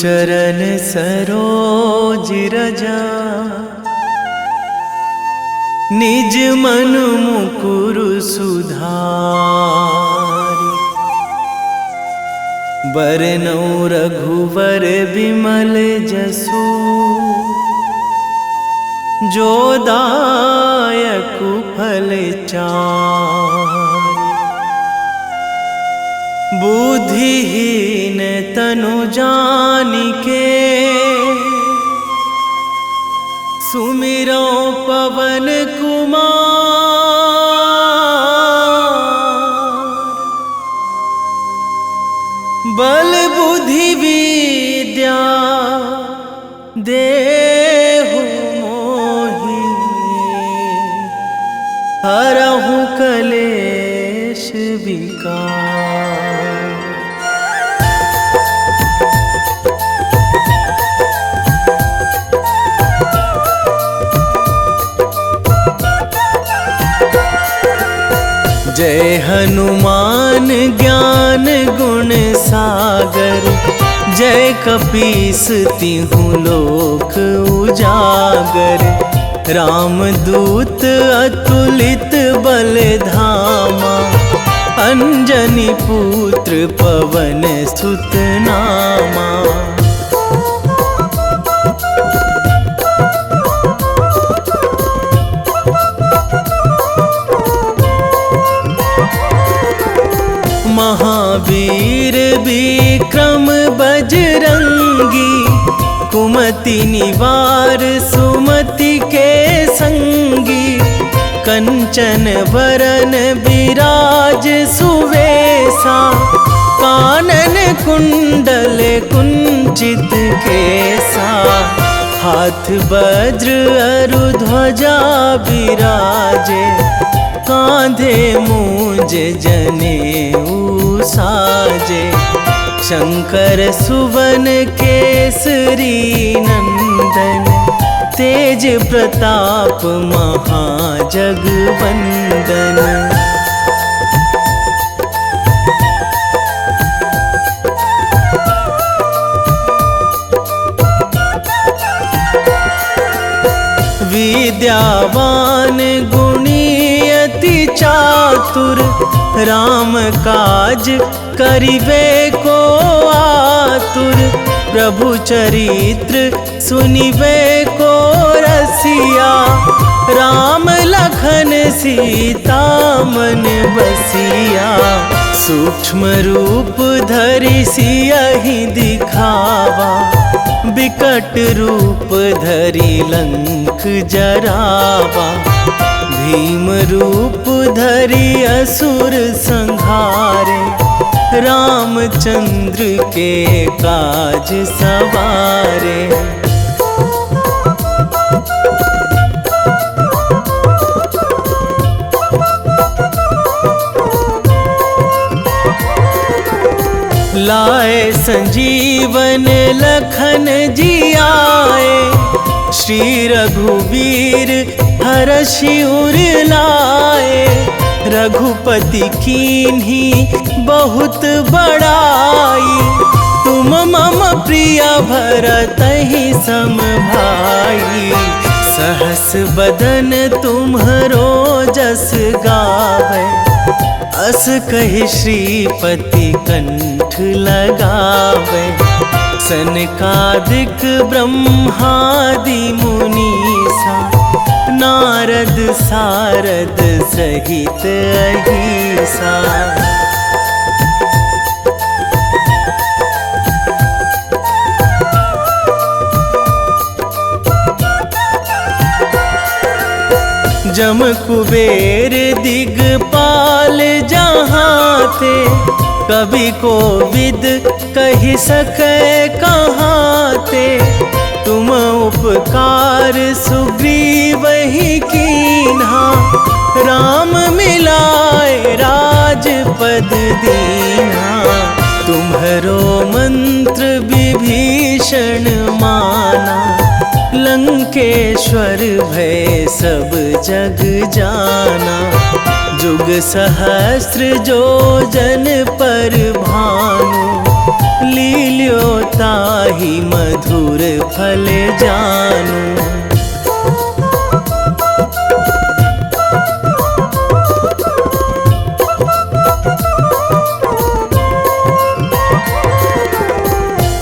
चरण सरोज रजा, निज मन मुकुर सुधारि। बरनौ रघुवर बिमल जसु, जो दायक फल चारि। बुद्धिहीन तनु जानिके, सुमिरो पवन कुमार। बल बुद्धि विद्या देहु मोहि, हरहु कलेश विकार। जय हनुमान ज्ञान गुण सागर, जय कपीस तिहुँ लोक उजागर। रामदूत अतुलित बल धामा, अंजनी पुत्र पवन सुत नामा। महावीर विक्रम बजरंगी, कुमति निवार सुमति के संगी। कंचन वरन विराज सुवेशा, कानन कुंडल कुंचित केसा। हाथ वज्र अरु ध्वजा बिराजे, कांधे मूंज जनेऊ साजे। शंकर सुवन केसरी नंदन, तेज प्रताप महाजगवंदन। विद्यावान गुणी अति चातुर, राम काज करिबे को आतुर। प्रभु चरित्र सुनिबे को रसिया, राम लखन सीता मन बसिया। सूक्ष्म रूप धरि सियहि दिखावा, बिकट रूप धरि लंक जरावा। भीम रूप धरि असुर संहारे, रामचंद्र के काज सवारे। लाए संजीवन लखन जियाए, श्री रघुवीर हरषि उर लाए। रघुपति कीन्ही बहुत बड़ाई, तुम मम प्रिय भरतहि सम भाई। सहस बदन तुम्हरो जस गावै, अस कहि श्रीपति कंठ लगावै। सनकादिक ब्रह्मादि मुनीसा, नारद सारद सहित अहिसा। जम कुबेर दिगपाल जहाँ थे, कवि कोविद कहि सकै कहाँ ते। तुम उपकार सुग्रीवहि कीन्हा, राम मिलाए राजपद दीन्हा। तुम्हरो मंत्र विभीषण माना, लंकेश्वर भय सब जग जाना। जुग सहस्र जो जन पर भानु, लील्यो ताहि मधुर फल जानू।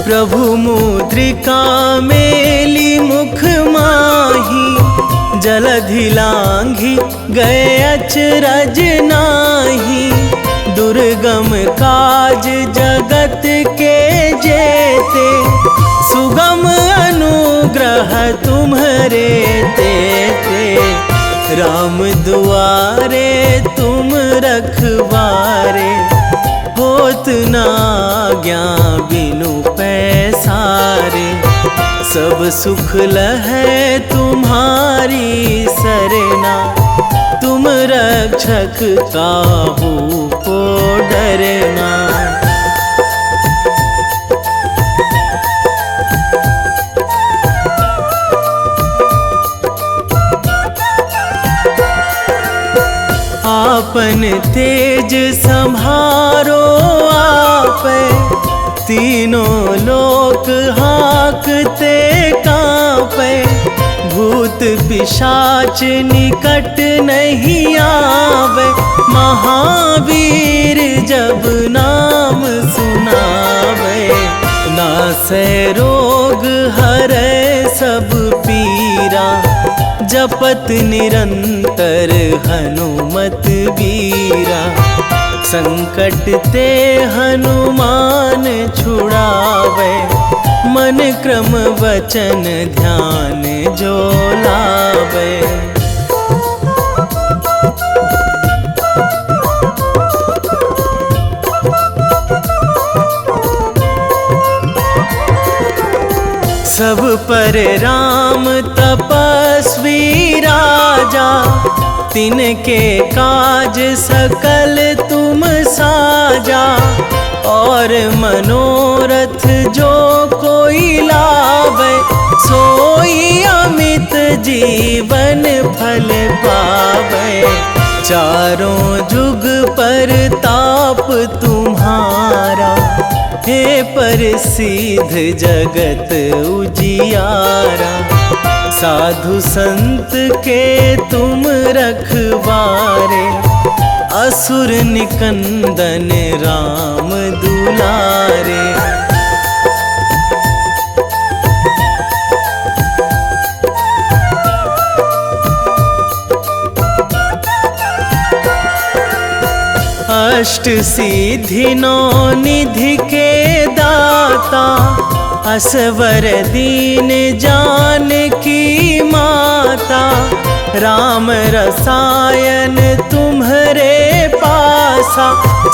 प्रभु मुद्रिका मेली मुख माही, जलधि लांघी गए अचरज नाही। दुर्गम काज जगत के जेते, सुगम अनुग्रह तुम्हरे तेते। राम दुआरे तुम रखवारे, होत ना आज्ञा बिनु पैसारे। सब सुख लहै तुम्हारी सरना, तुम रक्षक काहू को डरना। आपन तेज संभारो आपै, तीनों लोक हाकते कांपै। भूत पिशाच निकट नहीं आवे, महावीर जब नाम सुनावे। नासै रोग हरै सब पीरा, जपत निरंतर हनुमत बीरा। संकट ते हनुमान छुड़ावे, मन क्रम वचन ध्यान जो लावे। सब पर राम तपस्वी राजा, तिनके काज सकल तुम साजा। और मनोरथ जो कोई लावे, सोई अमित जीवन फल पावे। चारों जुग पर ताप तुम्हारा, हे प्रसिद्ध जगत उजियारा। साधु संत के तुम रखवारे, असुर निकंदन राम दुलारे। अष्ट सिद्धि नौ निधि के दाता, असवर दीन जानकी माता। राम रसायन तुम्हरे पासा,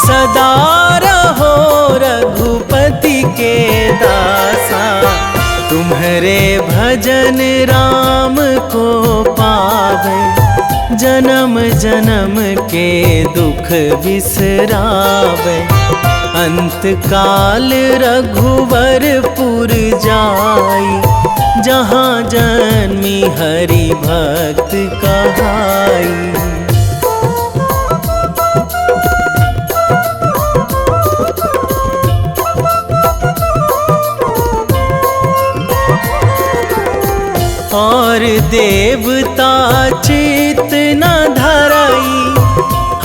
सदा रहो रघुपति के दासा। तुम्हरे भजन राम को पावे, जन्म जन्म के दुख बिसरावे। अंत काल रघुवरपुर जाई, जहाँ जन्मी हरि भक्त कहाई। और देवता चित न धराई,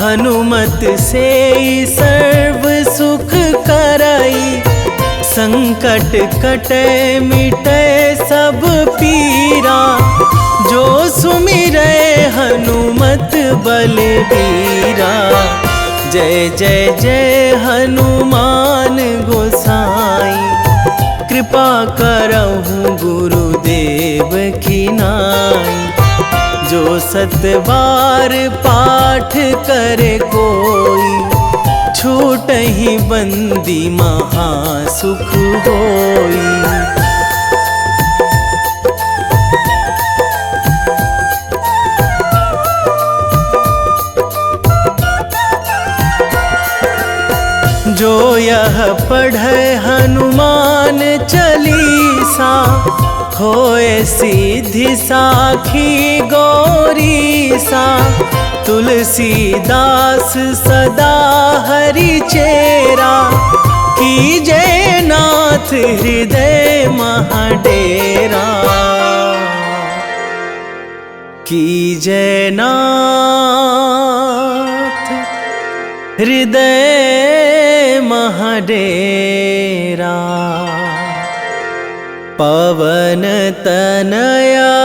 हनुमत से सर्व सुख कराई। संकट कटे मिटे सब पीरा, जो सुमिरै हनुमत बलबीरा। जय जय जय हनुमान गोसाई, कृपा करहु गुरुदेव की नाई। जो सतबार पाठ करे कोई, छूटहि बंदी महासुख होई। जो यह पढ़े हनुमान चालीसा, होए सीधी साखी गौरीसा। तुलसीदास सदा हरि चेरा, कीजे नाथ हृदय महाडेरा, कीजे नाथ हृदय महाडेरा। पवन तनया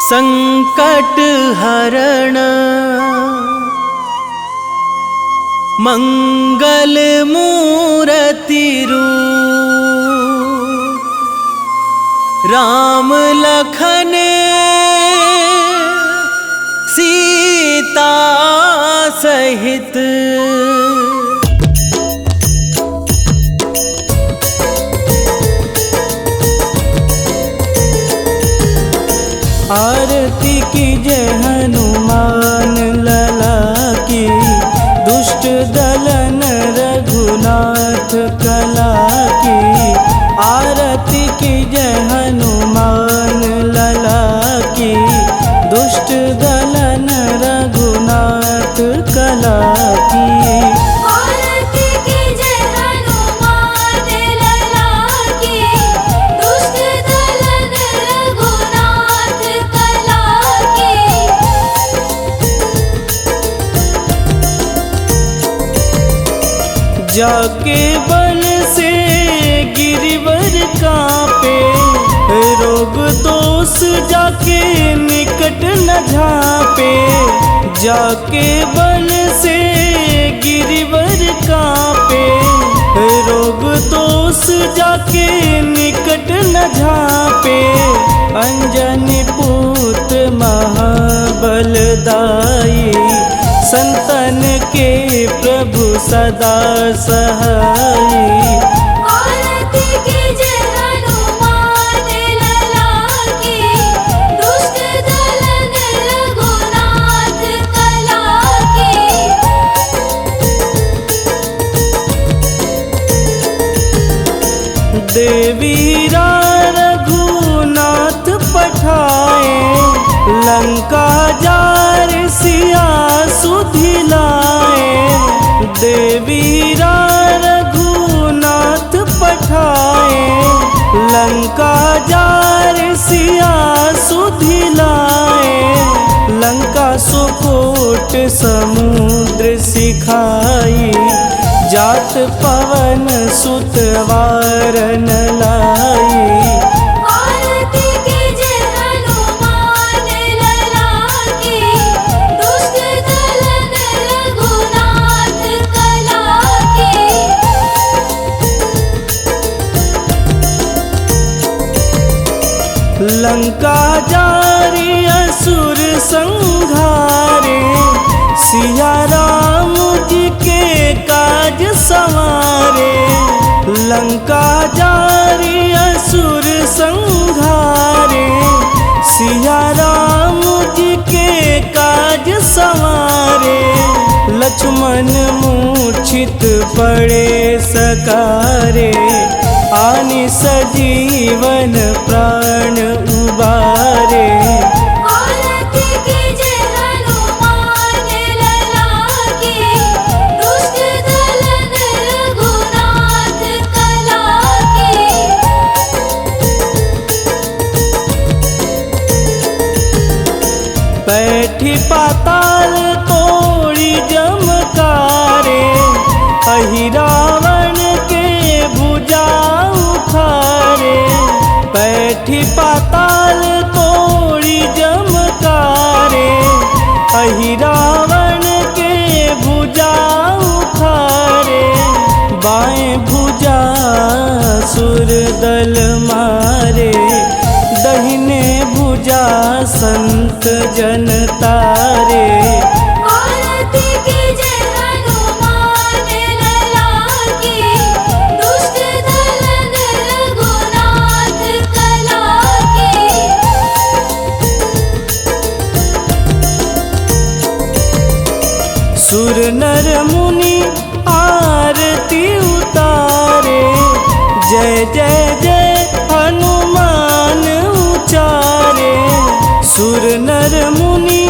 संकट हरण, मंगल मूर्ति रूप, राम लखन सीता सहित। आरती कीजे हनुमान लला की, दुष्ट दलन रघुनाथ कला की। आरती कीजे हनुमान लला की, दुष्ट दलन रघुनाथ कला की। आरती कीजे हनुमान लला की, दुष्ट दलन रघुनाथ कला की। जाके बल से गिरिवर कांपे, रोग दोष जाके निकट न झापे। जाके बल से गिरिवर कांपे, रोग दोष जाके निकट न झापे। अंजनी पूत महाबलदाई, संतन के प्रभु सदा सहाई। आरती कीजे हनुमान लला की, दुष्ट दलन रघुनाथ कला की। देवीरा रघुनाथ पठाए, लंका जार सिया सुधिलाए। देवीरा रघुनाथ पठाए, लंका जार सिया सुधिलाए। लंका सुकोट समुद्र सिखाई, जात पवन सुत वारन लाई। आरती कीजे हनुमान लला की, दुष्ट दलन रघुनाथ कला की। लंका जारी असुर संघारे, सिया राम जी के काज संवारे। लंका जारी असुर संघारे, सिया राम जी के काज संवारे। लक्ष्मण मूर्छित पड़े सकारे, आनि सजीवन प्राण उबारे। आरती कीजे हनुमान लला की, दुष्ट दलन रघुनाथ कला की। बैठी पाताल तोड़ी जमकारे, अहि रावण के भुजा उखारे। बैठी पाताल तोड़ी जमकारे, अहि रावण के भुजा उखारे। बाएं भुजा सुर दल मारे, दहिने भुजा संत जन तारे। आरती कीजे हनुमान लला की, दुष्ट दलन रघुनाथ कला की। सुर नर मुनि आरती उतारे, जय जय जय हनुमान उचारे। सुर नर मुनि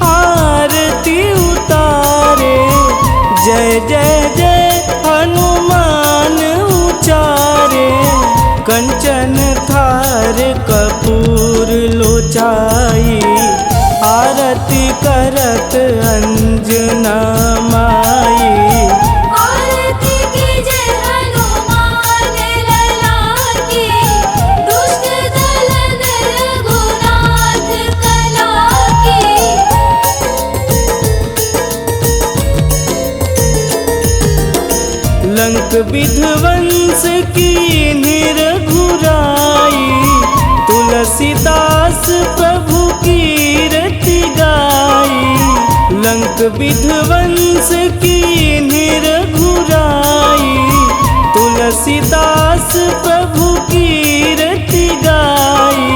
आरती उतारे, जय जय जय हनुमान उचारे, कंचन थार कपूर लोचाई, आरती करत अंजना माई। आरती कीजे हनुमान लला की, दुष्ट दलन रघुनाथ कला की। लंक विध्वंस की निरघुराई, तुलसीदास प्रभु कीरति गाई। लंक विध्वंस की निरघुराई, तुलसीदास प्रभु कीरति गाई।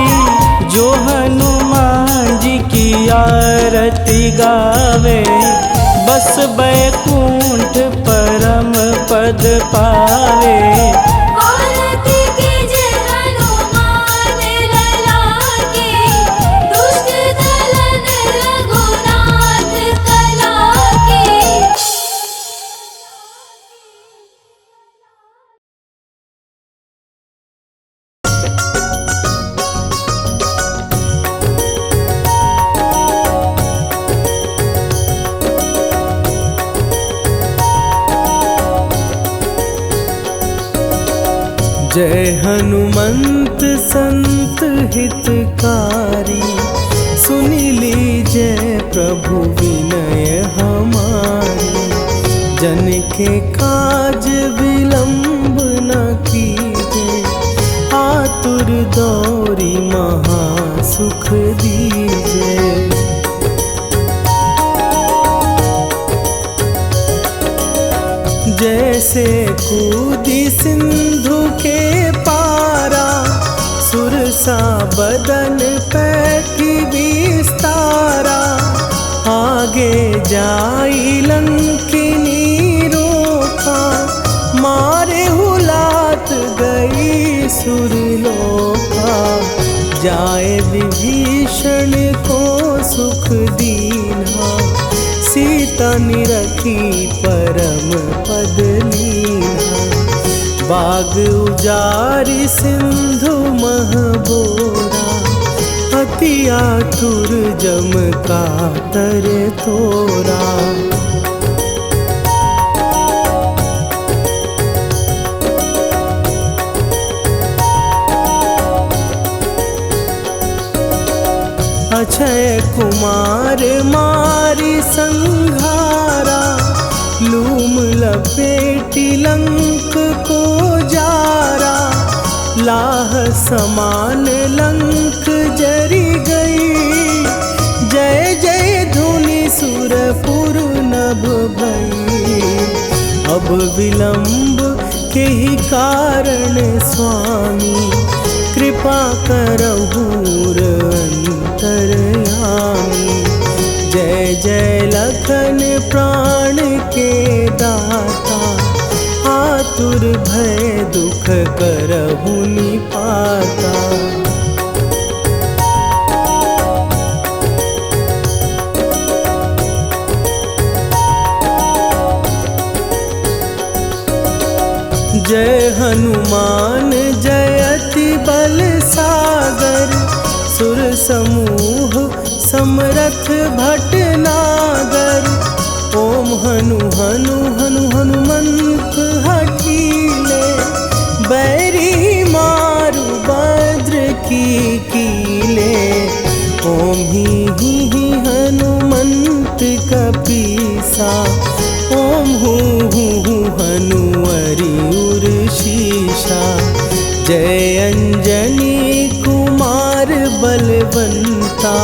जो हनुमान जी की आरती गावे, बस बैकुंठ परम पद पावे। आरती कीजे हनुमान लला की, दुष्ट दलन रघुनाथ कला की। जय हनुमंत संत हितकारी, सुनि लीजय प्रभु विनय हमारी। जन के काज विलंब न कीजे, आतुर दौरी महा सुख दीजे। जैसे कूदी सिंधु के पारा, सुरसा बदन पैठी विस्तारा। आगे जाई लंकिनी रोका, मारे हुलात गई सुरलोका। जाए विभीषण को सुख दीना, सीता निरखी परम पद लीना। बाग उजारि सिंधु महबोरा, अति आतुर जम कातर तोरा। अक्षय कुमार मारी संघारा, लूम लपेटी लंक को जारा। लाह समान लंक जरी गई, जय जय धुनि सुरपुर नभ भई। अब विलंब के ही कारण स्वामी, कृपा करहु अंतरयामी। जय जय लखन प्राण के दाता, आतुर भय दुख करहु निपाता। जय हनुमान जयति बल सागर, सुर समूह समरथ भटनागर। ओम हनु हनु हनु हनुमंत हठीले, बैरी मारु भद्र की कीले। ओम ही हनुमंत कपीसा, ओम हूँ हनुमरि उर्शीषा। जय अंजनी कुमार बलवंता,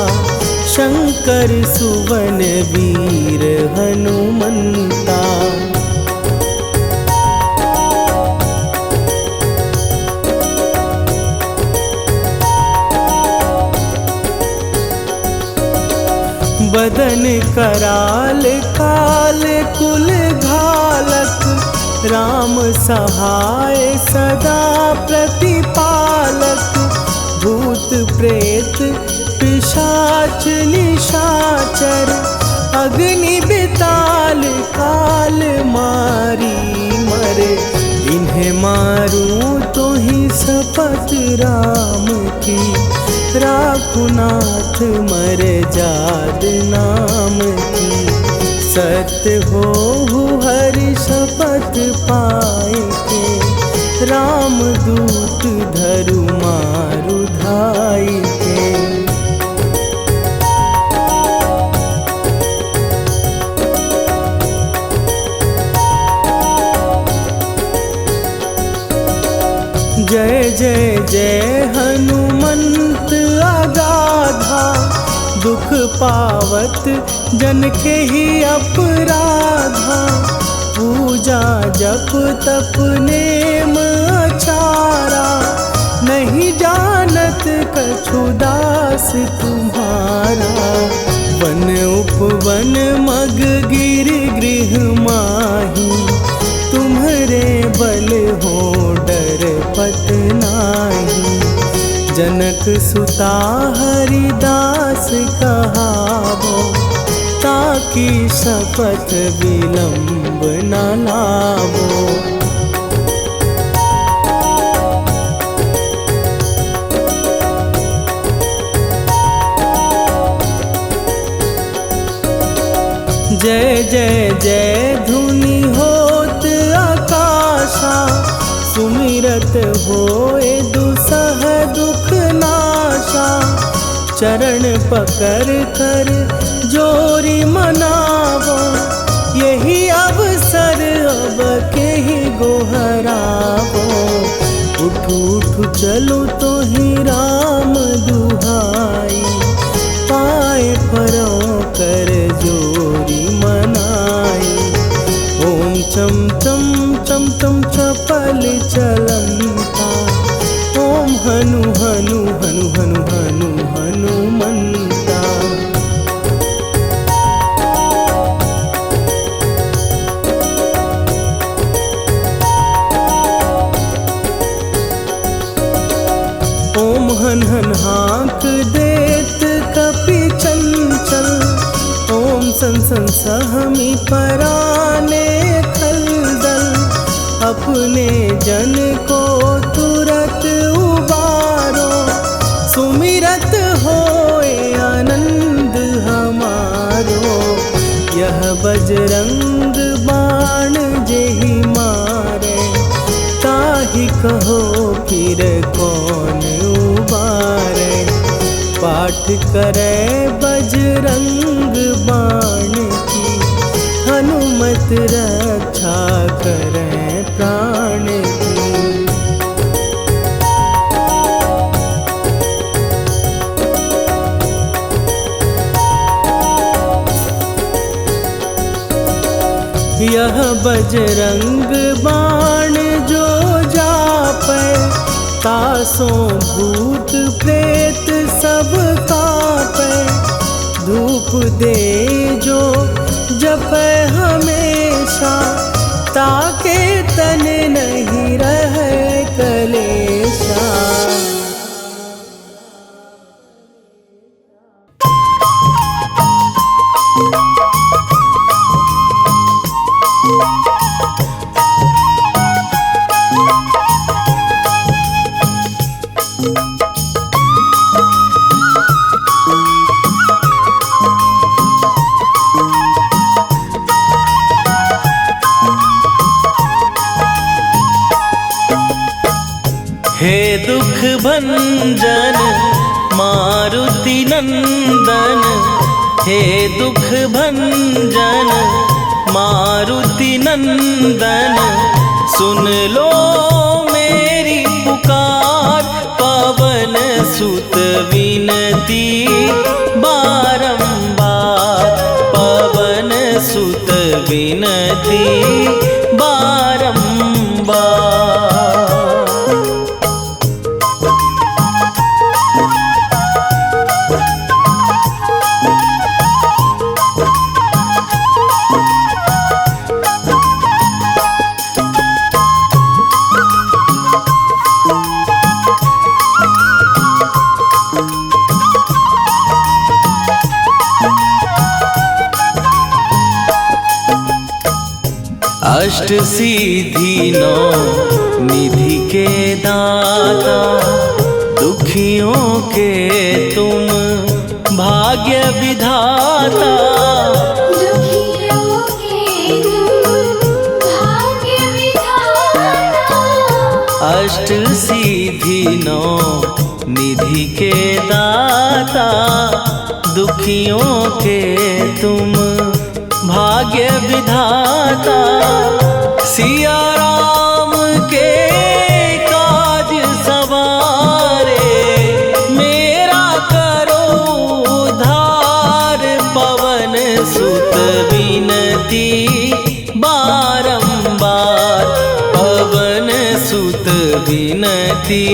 शंकर सुवन वीर हनुमंता। बदन कराल काल कुल घालक, राम सहाय सदा प्रतिपालक। भूत प्रेत पिशाच निशाचर, अग्नि बिताल काल मारी मरे, इन्हें मारूं तो ही शपथ राम की, राखुनाथ मरे जाद नाम की। सत्य हो हरि शपथ पाए के, राम दूत धरु मारु धाई के। जय जय जय हनुमंत अगाधा, दुख पावत जन के ही अपराधा। पूजा जप तप नेम अचारा, नहीं जानत कछु दास तुम्हारा। वन उपवन मग गिर गृह माही, तुम्हारे बल हो डर पत नाही। जनक सुता हरिदास कहावो, ताकि शपथ विलंब न लावो। जय जय जय धुनि होत आकाशा, सुमिरत होए दुसह दुख नाशा। चरण पकड़ कर जोरी मनावो, यही अवसर अब के ही गोहरावो। उठू उठू चलो तो ही राम दुहाई, पाए परों कर जोरी मनाई। ओम चम चम चम चम चपल चलंता, ओम हनु हनु हनु हनु हनु हनुमंता। ओम हन हन हाँक देत कपि चंचल, ओम सन सन सहमी पराने खलदल। अपने जन को तुरत उबारो, सुमिरत होए आनंद हमारो। यह बजरंग बाण जेहि मारे, ताहि कहो फिर कौन उबारे। पाठ करे बजरंग बाण की, हनुमत रक्षा करे प्राण की। यह बजरंग बाण जो जापै, तासों भूत प्रेत सब कापै। धूप दे जो जपै हमेशा, ताके तन नहीं रहे कलेशा। हे दुख भंजन मारुति नंदन, हे दुख भंजन मारुति नंदन। सुन लो मेरी पुकार, पवन सुत विनती बारंबार। पवन सुत विनती बारंबार। अष्ट सिद्धि नौ निधि के दाता, दुखियों के तुम भाग्य विधाता। दुखियों के तुम भाग्य विधाता। अष्ट सिद्धि नौ निधि के दाता, दुखियों के तुम भाग्य विधाता। सिया राम के काज सवारे, मेरा करो उद्धार। पवन सुत विनती बारंबार, पवन सुत विनती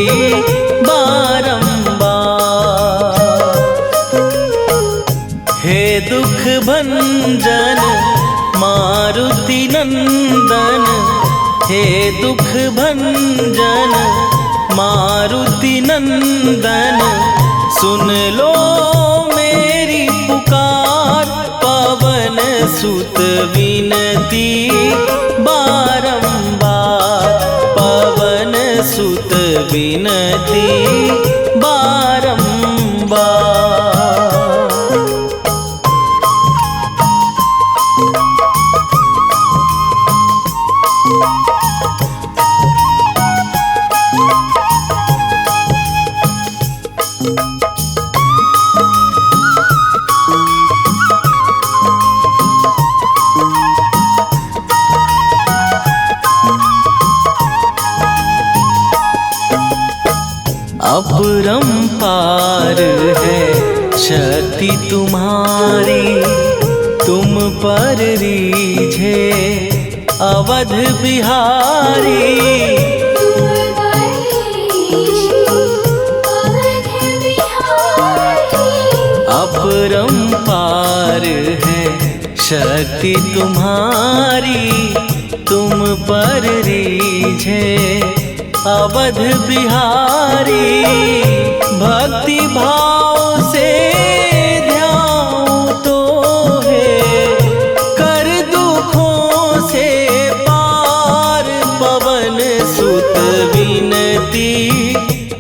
बारंबार। हे दुख भंजन मारुति नंदन, हे दुख भंजन मारुति नंदन। सुन लो मेरी पुकार, पवन सुत विनती बारंबार, पवन सुत विनती बारंबार। अपरंपार है शक्ति तुम्हारी, तुम पर रीझे अवध बिहारी। अपरंपार है शक्ति तुम्हारी, तुम पर रीझे अवध बिहारी। भक्ति भाव से ध्यान तो है, कर दुखों से पार। पवन सुत विनती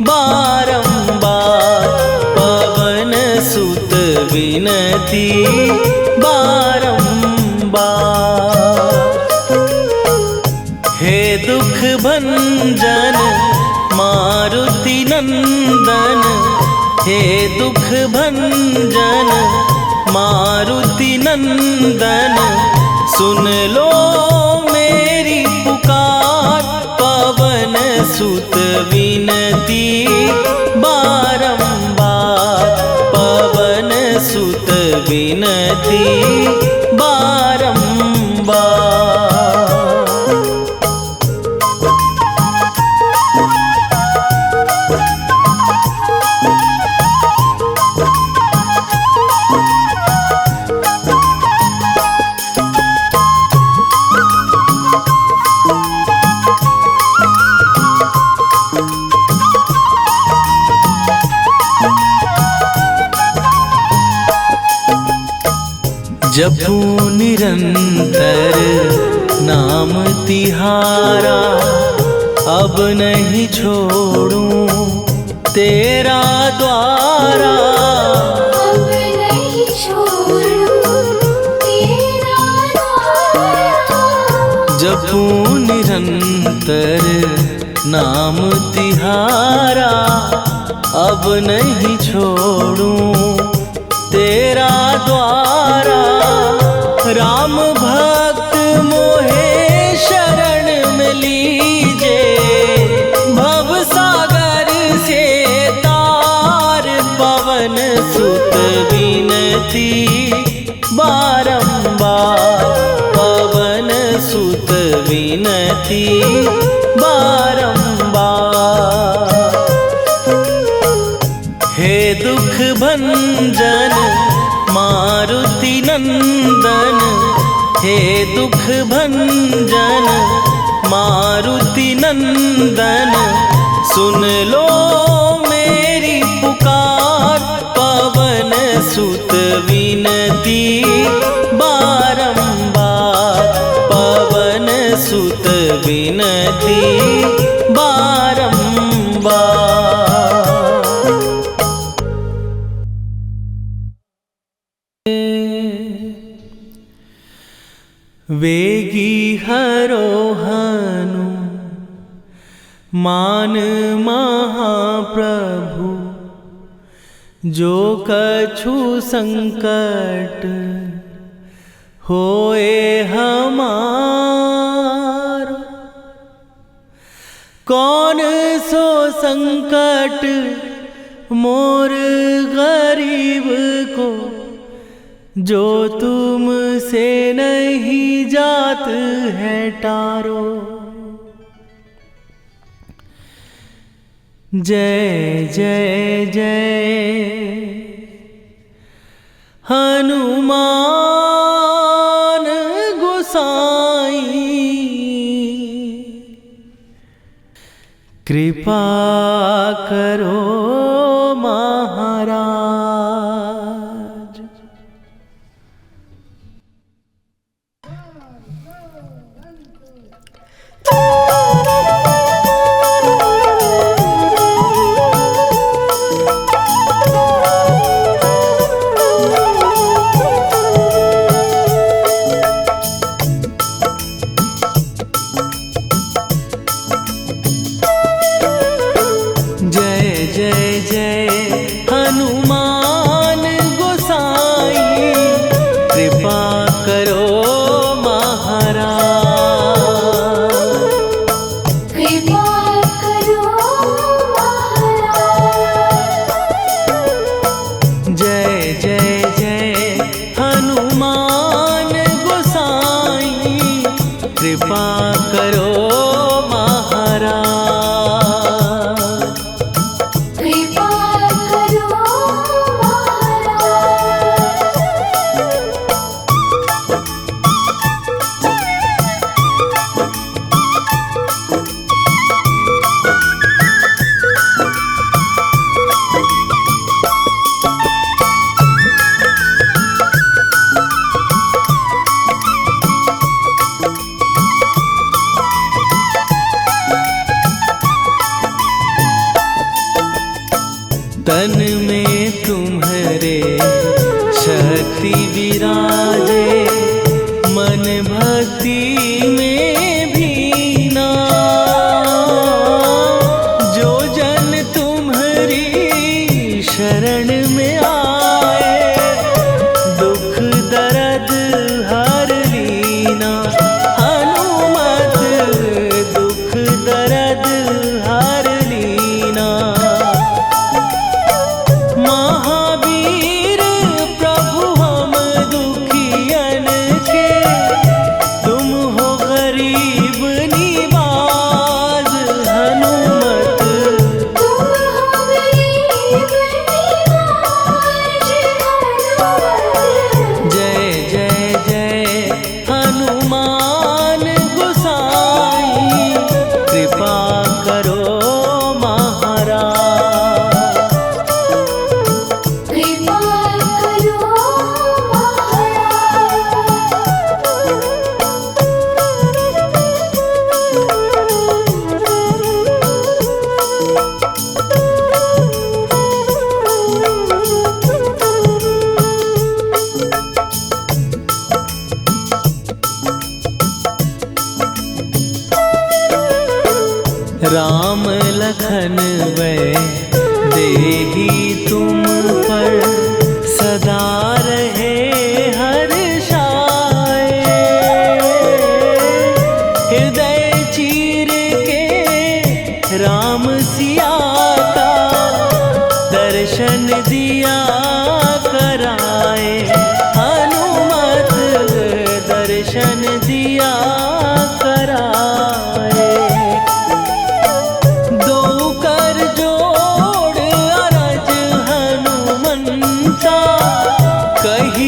बारंबार, पवन सुत विनती बारंबार। हे दुख भंजन मारुति नंदन, हे दुख भंजन मारुति नंदन। सुन लो मेरी पुकार, पवन सुत विनती बारंबार, पवन सुत विनती बारंबार। जपू निरंतर नाम तिहारा, अब नहीं छोड़ूं तेरा द्वारा। अब नहीं छोड़ूं तेरा द्वारा। जपू निरंतर नाम तिहारा, अब नहीं छोड़ूं तेरा द्वारा। राम भक्त मोहे शरण में लीजे, भव सागर से तार। पवन सुत विनती बारंबार, पवन सुत विनती बारंबार। हे दुख भंजन मारुति नंदन, हे दुख भंजन मारुति नंदन। सुन लो मेरी पुकार, पवन सुत विनती बारंबार, पवन वेगी हरोहनु मान महाप्रभु, जो कछु संकट होए हमारो। कौन सो संकट मोर गरीब को, जो तुमसे नहीं जात है टारो। जय जय जय हनुमान गोसाई, कृपा करो महाराज। कृपा करो महाराज, कृपा करो तन में तुम्हारे शक्ति विराजे, मन भक्ति में भीना। जो जन तुम्हारी शरण में आए, दुख दर्द हर लीना। हनुमत दुख दर्द हर लीना। महावीर प्रभु हम दुखियन के, तुम हो गरीब निवाज। हनुमत तुम हो गरीब निवाज। जय जय जय हनुमान गोसाई, कृपा करो महाराज। कृपा करो राम लखन वै देही तुम पर, सदा रहे हर्षाए। हृदय चीर के राम सिया का, दर्शन दिया कराए। हनुमत दर्शन दिया कराए। दो कर जोड़ अरज हनुमंता, कही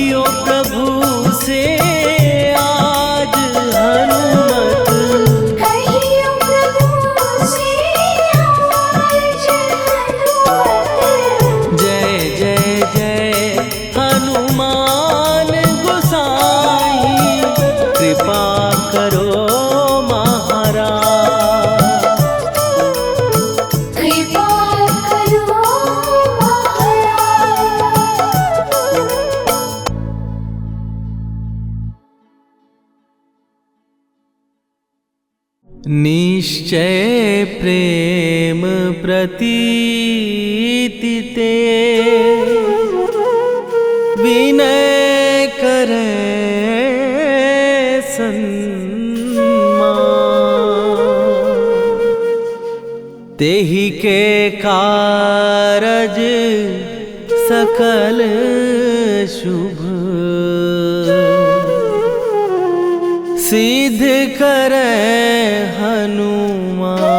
निश्चय प्रेम प्रतीति ते विनय करे सन्मान। तेहि के कारज सकल शुभ सिद्ध करे हनुमान।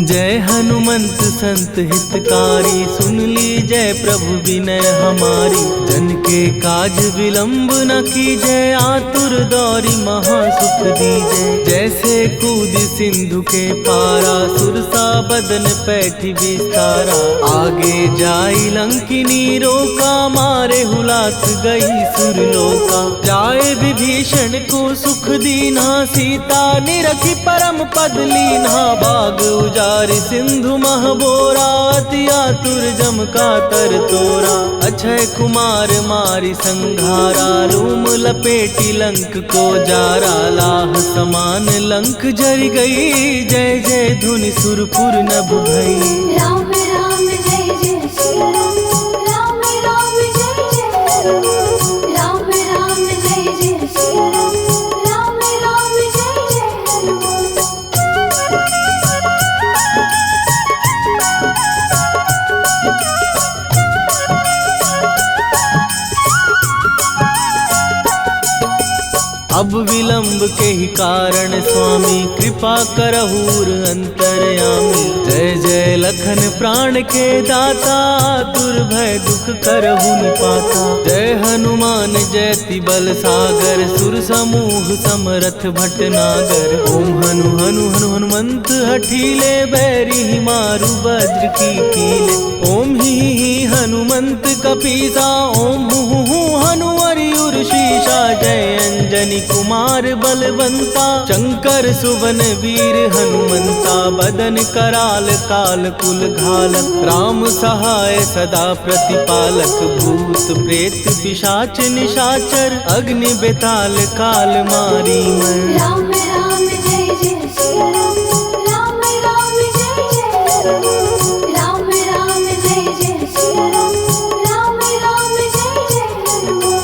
जय हनुमंत संत हितकारी, सुन ली जय प्रभु विनय हमारी। जन के काज विलंब न कीजय, आतुर दौरी महासुख दीजय। जैसे कूद सिंधु के पारा, सुरसा बदन पैठी विस्तारा। आगे जाई लंकिनी रोका, मारे हुलास गई सुरलोका। जाए विभीषण को सुख दीना, सीता निरखी परम पद लीना। बाग उजारि सिंधु महबोरा, अति आतुर जम का तर तोरा। अक्षय कुमार मारि संघारा, रूम लपेटी लंक को जारा। लाह समान लंक जरि गई, जय जय धुनि सुरपुर नभ भई। राम राम जय जय सिया राम, राम राम जय जय हनुमान। राम राम जय जय सिया राम, राम राम जय जय हनुमान। अब विलंब के ही कारण स्वामी, कृपा करहूर अंतरयामी। जय जय लखन प्राण के दाता, दुर्भय दुख करहु निपाता। जय हनुमान जयति बल सागर, सुर समूह समरथ भटनागर। ओम हनु हनु हनु हनुमंत हठीले, बैरी मारु वज्र की कीले। ओम ही हनुमंत कपीसा, ओम हु हनुमरि शीशा। जय अंजनी कुमार बलवंता, शंकर सुवन वीर हनुमंता। बदन कराल काल कुल घालक, राम सहाय सदा प्रतिपालक। भूत प्रेत पिशाच निशाचर, अग्नि बेताल काल मारी मैं। राम राम जय जय सिया राम, राम राम जय जय हनुमान। राम राम जय जय सिया राम, राम राम जय जय हनुमान।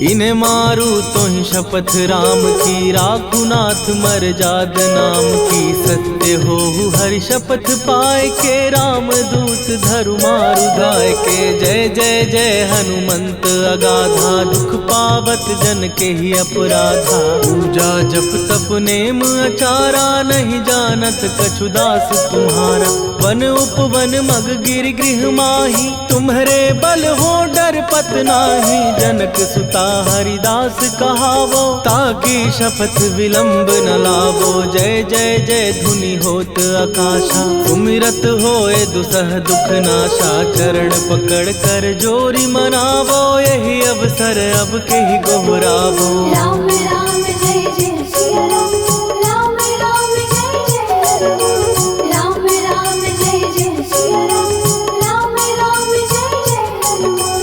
इन्हें मारू तो ही शपथ राम की, राखू नाथ मर जाद नाम की। सत्य हो हरि शपथ पाए के, राम दूत धरु मारु धाय के। जय जय जय हनुमंत अगाधा, दुख पावत जन के ही अपराधा। पूजा जप तप नेम अचारा, नहीं जानत कछु दास तुम्हारा। वन उपवन मग गिर गृह माही, तुम्हारे बल हो डर पत नाही। जनक सुता हरिदास कहावो, ताकि शपथ विलंब न लावो। जय जय जय धुनि होत आकाशा, सुमिरत होए दुसह दुख नाशा। चरण पकड़ कर जोरी मनावो, यही अवसर अब के ही गोहरावो। राम राम जय जय सिया राम, राम राम जय जय हनुमान। राम राम जय जय सिया राम, राम राम जय जय हनुमान।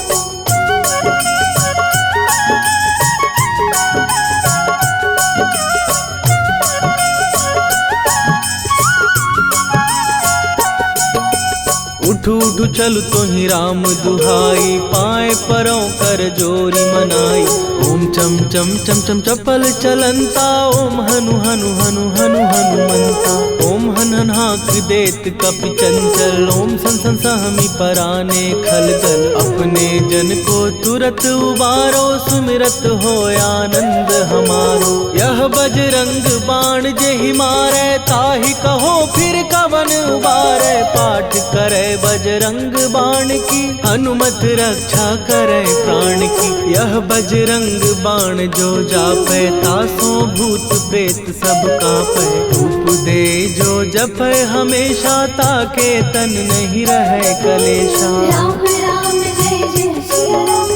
उठ उठ उठु चलु तोहि राम दुहाई, पाए परों कर जोरी मनाई। ओम चम चम चम चम चपल चलंता, ओम हनु हनु हनु हनु हनुमंता। ओम हन हन हाक देत कपि चंचल, ओम सन सन सहमी पराने खलदल। अपने जन को तुरत उबारो, सुमिरत हो आनंद हमारो। यह बजरंग बाण जेहि मारे, ताहि कहो फिर कवन उबारे। पाठ करे बजरंग बाण की, हनुमत रक्षा करे प्राण की। यह बजरंग बाण जो जापै, तासो भूत प्रेत सब कापै। धूप दे जो जपै हमेशा, ताके तन नहीं रहे कलेशा। राम राम जय जय सिया राम,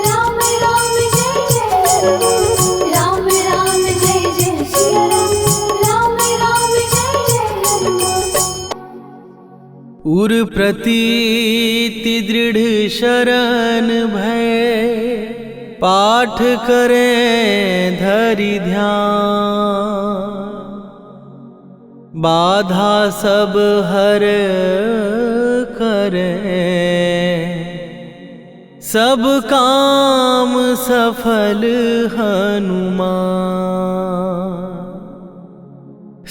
राम राम जय जय राम। राम राम जय जय सिया राम, राम राम जय जय राम। उर प्रतीति दृढ़ शरण भय, पाठ करें धरि ध्यान। बाधा सब हर करें, सब काम सफल हनुमान।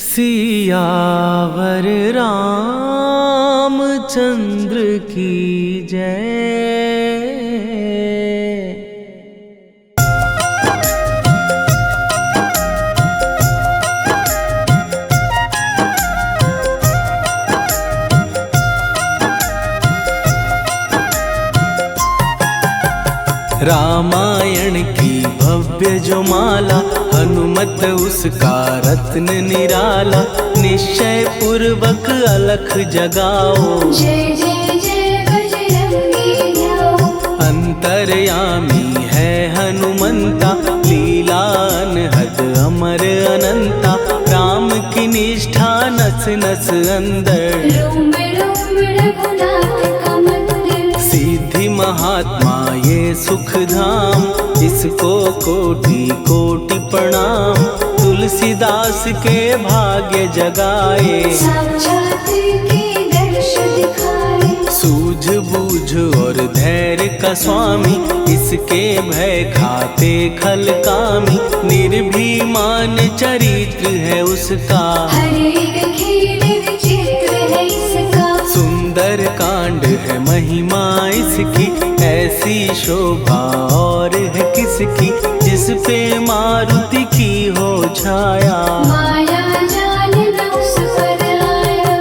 सियावर रामचंद्र की जय। रामायण की भव्य जो माला, हनुमत उसका रत्न निराला। निश्चय पूर्वक अलख जगाओ, जय जय जय बजरंगी ध्याओ। अंतर्यामी है हनुमंता, लीला अनहद अमर अनंता। राम की निष्ठा नस नस अंदर, रोम रोम रघुनाथ का मंदिर। सिद्धि महात्मा ये सुख धाम, इसको कोटि कोटि प्रणाम। तुलसीदास के भाग्य जगाए, साक्षात के दर्श दिखाए। सूझ बूझ और धैर्य का स्वामी, इसके भय खाते खल कामी। निर्भीमान चरित्र है उसका, हर एक खेल विचित्र है इसका। सुंदर कांड है महिमा इसकी, ऐसी शोभा और है किसकी। जिस पे मारुति की हो छाया, माया जाल न उस पर आया।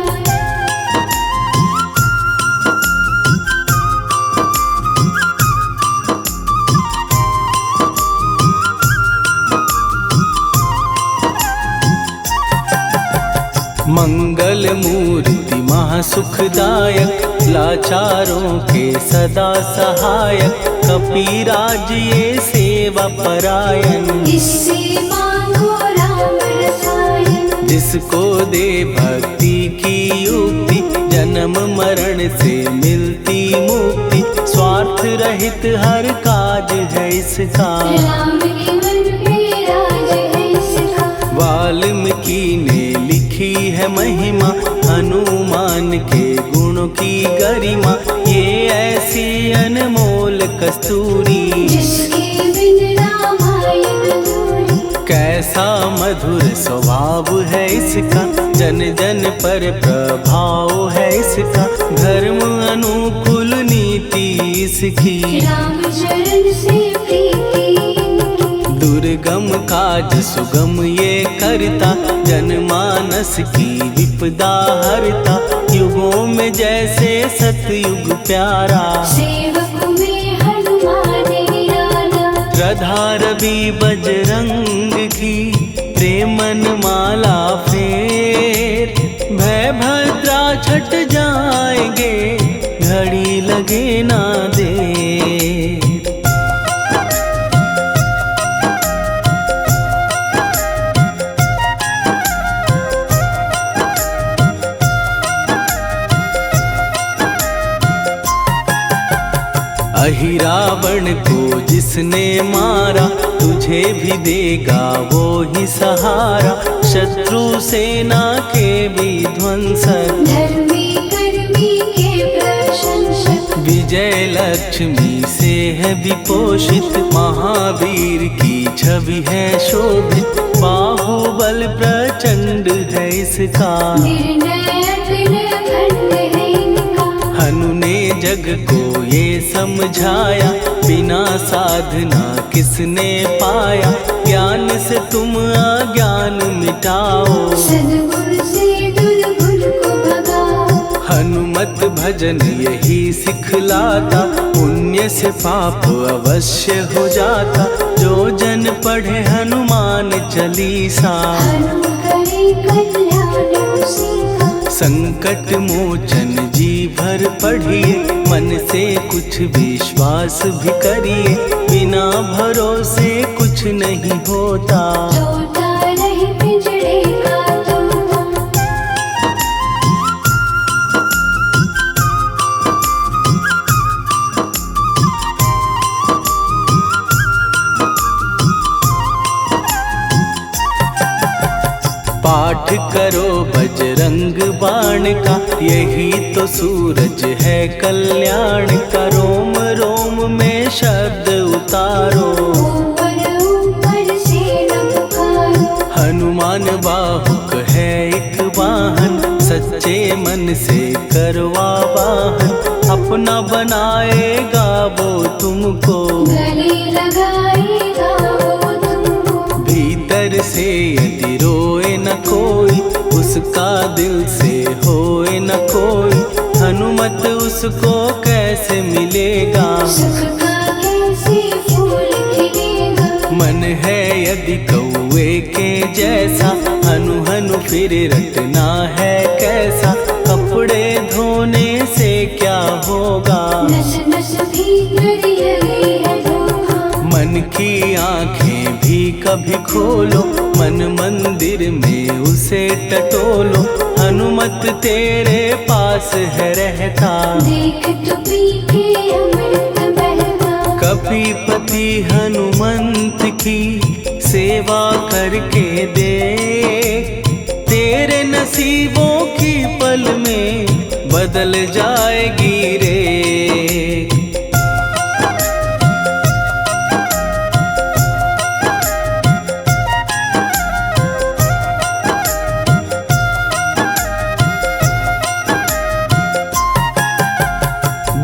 मंगल मूर्ति महासुखदायक, लाचारों के सदा सहायक। कपिराज ये सेवा परायण, इससे मांगो राम रसायन। जिसको दे भक्ति की युक्ति, जन्म मरण से मिलती मुक्ति। स्वार्थ रहित हर काज है इसका, राम के मन पे राज है इसका। वाल्मीकि ने लिखी है महिमा, हनुमान के गुणों की गरिमा। ये ऐसी अनमोल कस्तूरी, जिसके बिन रामायण अधूरी। कैसा मधुर स्वभाव है इसका, जन जन पर प्रभाव है इसका। धर्म अनुकूल नीति इसकी, राम चरण से प्रीति इनकी। दुर्गम काज सुगम ये करता, जनमानस की विपदा हरता। युगों में जैसे सतयुग प्यारा, सेवक में हनुमान निराला। श्रद्धा रवि बजरंग की, प्रेमन माला फेर। भय भद्रा छट जाएंगे, घड़ी लगे ना दे। अहि रावण को जिसने मारा, तुझे भी देगा वो ही सहारा। शत्रु सेना के विध्वंसक, धर्मी कर्मी के प्रशंसक। विजय लक्ष्मी से है विपोषित, महावीर की छवि है शोभित, बाहुबल प्रचंड है इसका, हनु ने जग को ये समझाया, बिना साधना किसने पाया, ज्ञान से तुम अज्ञान मिटाओ, सद्गुरु से दुर्गुण को भगाओ। हनुमत भजन यही सिखलाता, पुण्य से पाप अवश्य हो जाता, जो जन पढ़े हनुमान चालीसा, हनु करे कल्याण उसी का। संकट मोचन जी भर पढ़िए, मन से कुछ विश्वास भी करिए, बिना भरोसे कुछ नहीं होता, टूटा रहे पिंजड़े का तोता। पाठ करो बजरंग बाण का, यही तो सूरज है कल्याण का, रोम रोम में शब्द उतारो, ऊपर ऊपर से न पुकारो। हनुमान बाहुक है एक वाहन, सच्चे मन से करवा वाहन, अपना बनाएगा वो तुमको, गले लगाएगा वो तुमको। भीतर से यदि रोए न कोई, उसका दिल से होए न कोई, हनुमत उसको कैसे मिलेगा, सुख का कैसे फूल खिलेगा। मन है यदि कौवे के जैसा, हनु हनु फिर रटना है कैसा, कपड़े धोने से क्या होगा, नस नस भीतर यही है धोखा। मन की आंखें भी कभी खोलो, मन मंदिर में उसे टटोलो, हनुमत तेरे पास है रहता, देख तो पी के अमृत बहता। कपीपति हनुमंत की सेवा करके दे, तेरे नसीबों की पल में बदल जाएगी रे।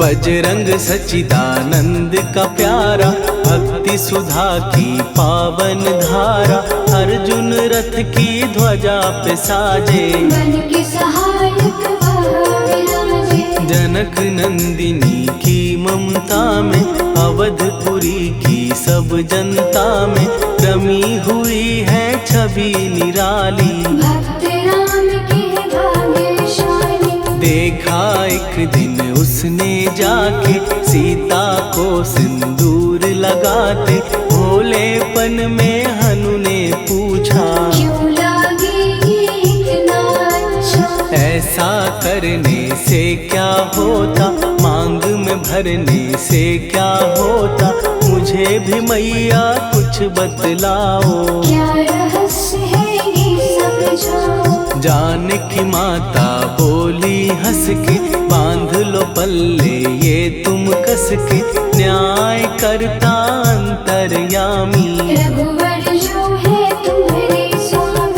बजरंग सच्चिदानंद का प्यारा, भक्ति सुधा की पावन धारा, अर्जुन रथ की ध्वजा पे साजे, मन के सहायक वह विराजे। जनक नंदिनी की ममता में, अवधपुरी की सब जनता में, रमी हुई है छवि निराली, भक्त राम के भाग्यशाली। देखा एक दिन उसने जाके, सीता को सिंदूर लगाते, भोलेपन में हनु ने पूछा, क्यों लागे ये इतना अच्छा। ऐसा करने से क्या होता, मांग में भरने से क्या होता, मुझे भी मैया कुछ बतलाओ, क्या रहस्य है ये समझाओ। जानकी माता बोली हंस के, बांध लो पल्ले ये तुम कस के, न्याय करता अंतर्यामी, रघुवर जो है तुम्हारे स्वामी।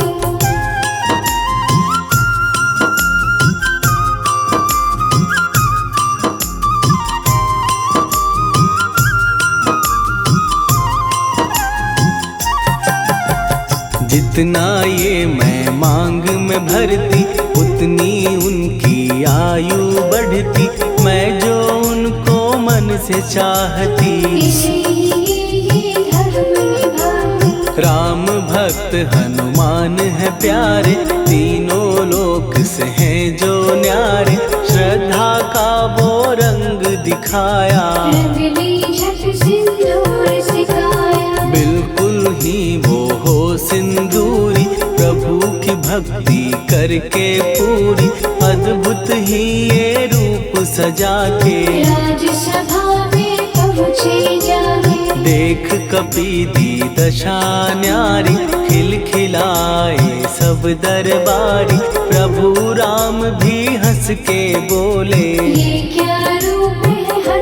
जितना ये मैं मांग में भरती, उतनी उनकी आयु बढ़ती, मैं जो उनको मन से चाहती, इसीलिए धर्म निभाती। राम भक्त हनुमान है प्यारे, तीनों लोक से हैं जो न्यारे, श्रद्धा का वो रंग दिखाया, रंग ली झट सिंदूर सिखाया। बिल्कुल ही वो हो सिंदूरी, प्रभु की भक्ति करके पूरी, अद्भुत ही ये रूप सजा के, राजसभा में पहुँचे जाके। देख कपीदी दशा न्यारी, खिलखिलाए सब दरबारी, प्रभु राम भी हंस के बोले, ये क्या रूप है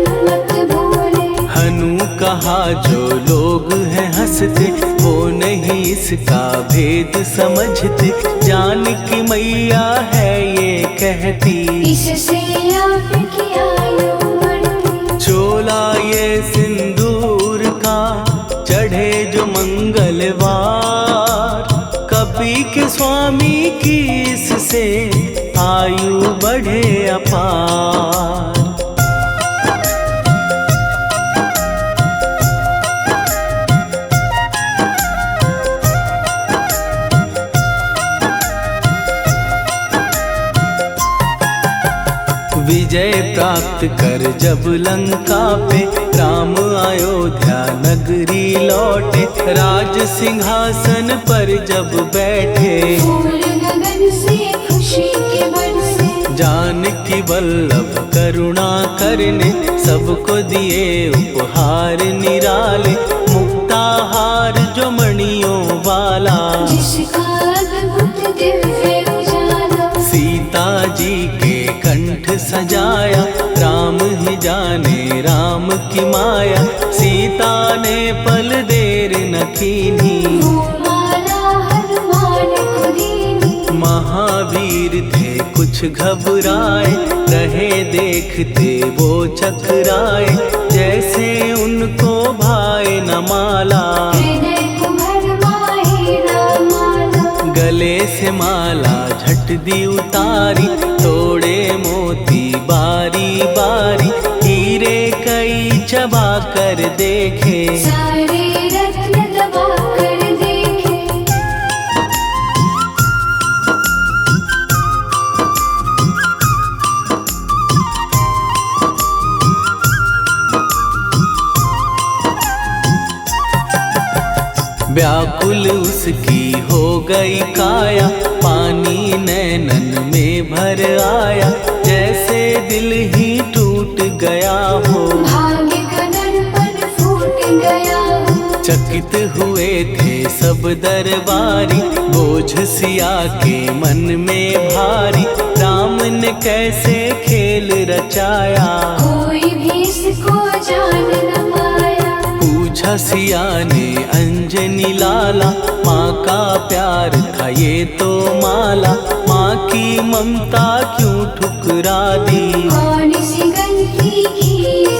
कहा जो लोग हैं हंसते वो नहीं इसका भेद समझते। जान की मैया है ये कहती इससे आपकी आयु बढ़ती। चोला ये सिंदूर का चढ़े जो मंगलवार, कपी के स्वामी की इससे आयु बढ़े अपार। विजय प्राप्त कर जब लंका पे राम अयोध्या नगरी लौटे, राज सिंहासन पर जब बैठे फूल गगन से खुशी के बरसे। जानकी वल्लभ करुणा करने सबको दिए उपहार निराले। मुक्ताहार जो मणियों वाला जिसका अद्भुत दिव्य उजाला। सीता जी के कंठ सजाया, राम ही जाने राम की माया। सीता ने पल देर न कीन्ही वो माला हनुमान को दीनी। महावीर थे कुछ घबराए, रहे देखते वो चकराए। जैसे उनको भाए न माला, हृदय को भरमाए रामाला। गले से माला झट दी उतारी, तोड़े मोती बारी बारी। हीरे कई चबा कर देखे, सारे रत्न दबा कर देखे। व्याकुल उसकी हो गई काया, पानी नैनन में भर आया। जैसे दिल ही टूट गया हो, भाग्य का दर्पण फूट गया हो। चकित हुए थे सब दरबारी, बोझ सिया के मन में भारी। राम ने कैसे खेल रचाया, कोई भी इसको जान न पाया। पूछा सिया ने अंजनी लाला, माँ का प्यार था ये तो माला। माँ की ममता क्यों ठुकरा दी, कौन सी गलती की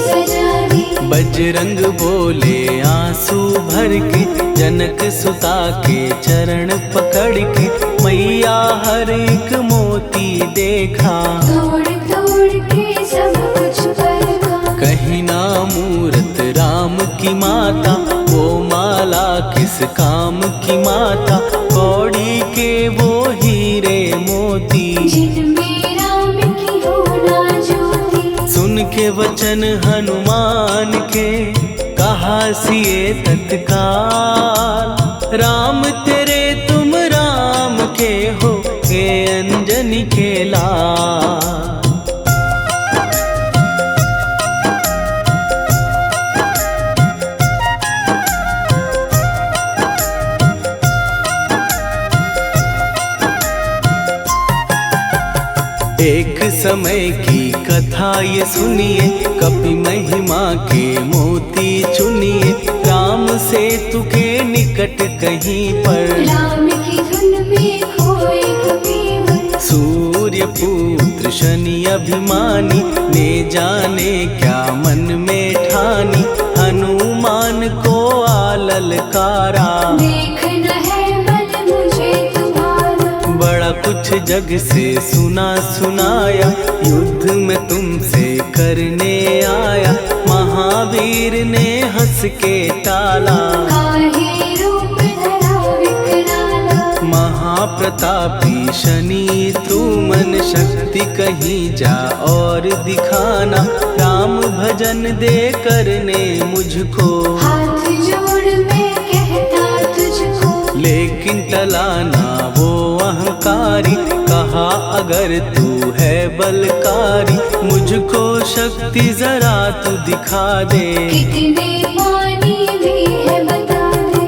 सजा दी। बजरंग बोले आंसू भर के, जनक सुता के चरण पकड़ के। मैया हर एक मोती देखा, तोड़ तोड़ के सब कुछ परखा। कहीं ना मूरत राम की माता, वो माला किस काम की माता। कौड़ी के वो हीरे मोती, जिनमें राम की होना ज्योति। सुन के वचन हनुमान के कहा सिए तत्काल। राम तेरे तुम राम के हो, हे अंजनी के लाल। एक समय की कथा ये सुनिए, कपि महिमा के मोती चुनिए। राम सेतु के निकट कहीं पर, राम की धुन में खोए कबीर। सूर्य पुत्र शनि अभिमानी, ने जाने क्या मन में ठानी। हनुमान को आललकारा, देखना है बल मुझे तुम्हारा। बड़ा कुछ जग से सुना सुनाया, युद्ध में तुमसे करने आया। महावीर ने हंस के टाला, काहे रूप धरा विकराला। महाप्रतापी शनि तू मन शक्ति कहीं जा और दिखाना। राम भजन दे करने मुझको, हाथ जोड़ मैं कहता तुझको। लेकिन टलाना वो अहंकारी। कहा अगर तू है बलकारी, मुझको शक्ति जरा तू दिखा दे। कितने पानी भी है बता दे।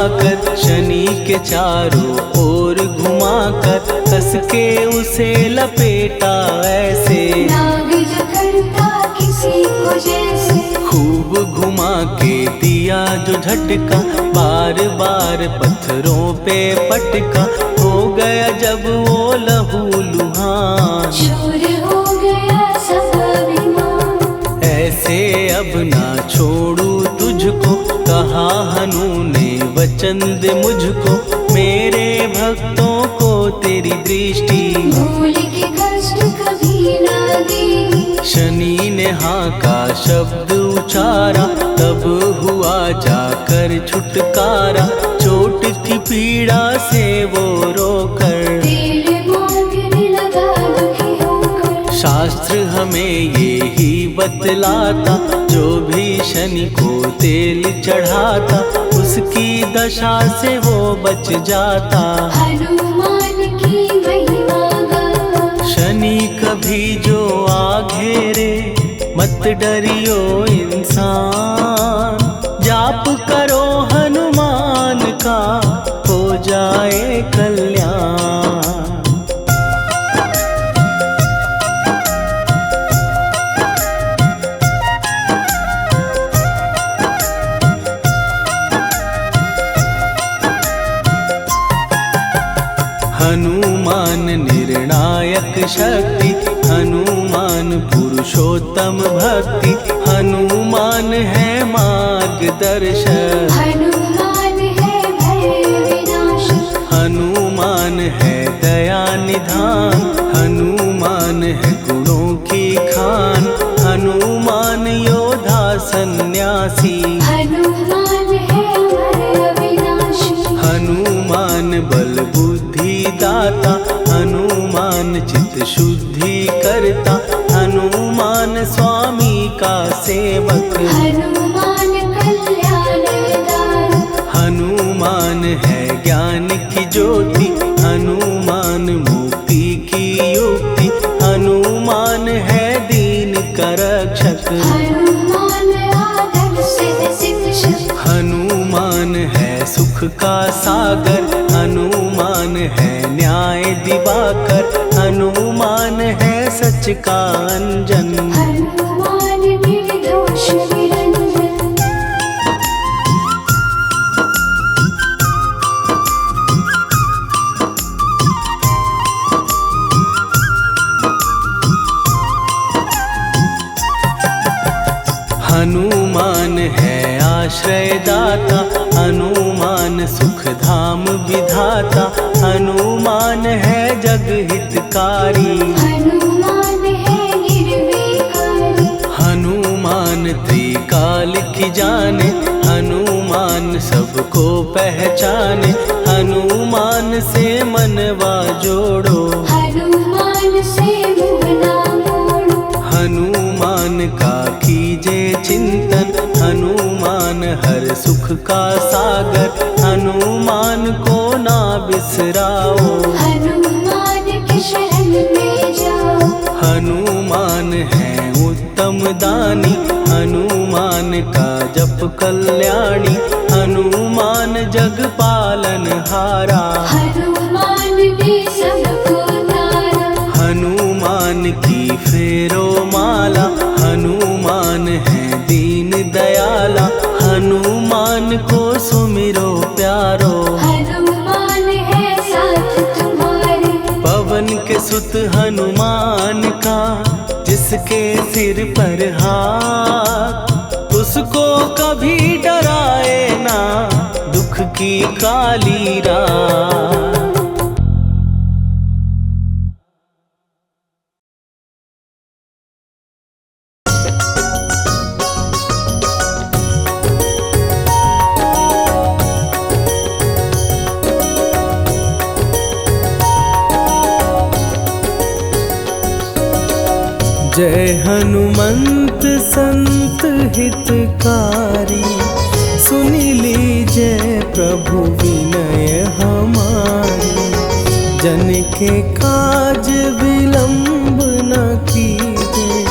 छुपाकर शनि के चारों ओर घुमाकर कस के उसे लपेटा ऐसे। नाग जो करता किसी को जैसे, खूब घुमा के दिया जो झटका, बार बार पत्थरों पे पटका, हो गया जब वो लहू लुहान। शूर हो गया सब अभिमान, ऐसे अब ना छोड़ू तुझको, कहा हनु ने वचन दे मुझको, मेरे भक्तों को तेरी दृष्टि भूल के कष्ट कभी ना देगी। शनि ने हाँ का शब्द उचारा, तब हुआ जाकर छुटकारा, चोट की पीड़ा से वो रोकर तेल मांगने लगा दुखी होकर। शास्त्र हमें ये ही बतलाता, जो भी शनि को तेल चढ़ाता, उसकी दशा से वो बच जाता। हनुमान की महिमा गाता, शनि कभी जो आ घेरे, मत डरियो इंसान, जाप करो हनुमान का, हो जाए कल्याण। हनुमान निर्णायक शक्ति, हनुमान पुरुषोत्तम भक्ति, हनुमान है मार्गदर्शक, हनुमान है भय विनाशक। हनुमान है दया निधान, हनुमान है गुणों की खान, हनुमान योद्धा सन्यासी, हनुमान है भय विनाशी। हनुमान बल बुद्धि दाता, हनुमान चित्त शुद्धि करता, हनुमान स्वामी का सेवक, हनुमान कल्याणदायक। हनुमान है ज्ञान की ज्योति, हनुमान मुक्ति की युक्ति, हनुमान है दीन का रक्षक, हनुमान आदर से शिक्षक। हनुमान है सुख का सागर, हनुमान है न्याय दिवाकर, हनुमान है सच का अंजन। हनुमान निर्दोष निरंजन, हनुमान है आश्रय दाता, हनुमान सुख धाम विधाता, हनुमान है जग हितकारी, हनुमान है निर्विकारी। हनुमान त्रिकाल की जाने, हनुमान सबको पहचाने, हनुमान से मनवा जोड़ो, हनुमान से मुँह ना मोड़ो। हनुमान का कीजे चिंतन, हनुमान हर सुख का सागर, हनुमान को ना बिसराओ, हनुमान की शरण में जाओ। हनुमान है उत्तम दानी, हनुमान का जप कल्याणी, हनुमान जग पालन हारा, हनुमान ने सबको तारा। हनुमान की फेरो माला, हनुमान है दीन दयाला, हनुमान को सुमिरो प्यारो, हनुमान है साथ तुम्हारे। पवन के सुत हनुमान का, जिसके सिर पर हाथ, उसको कभी डराए ना दुख की काली रात। जय हनुमंत संत हितकारी, सुनी लीजिए प्रभु विनय हमारी। जन के काज विलंब न कीजिए,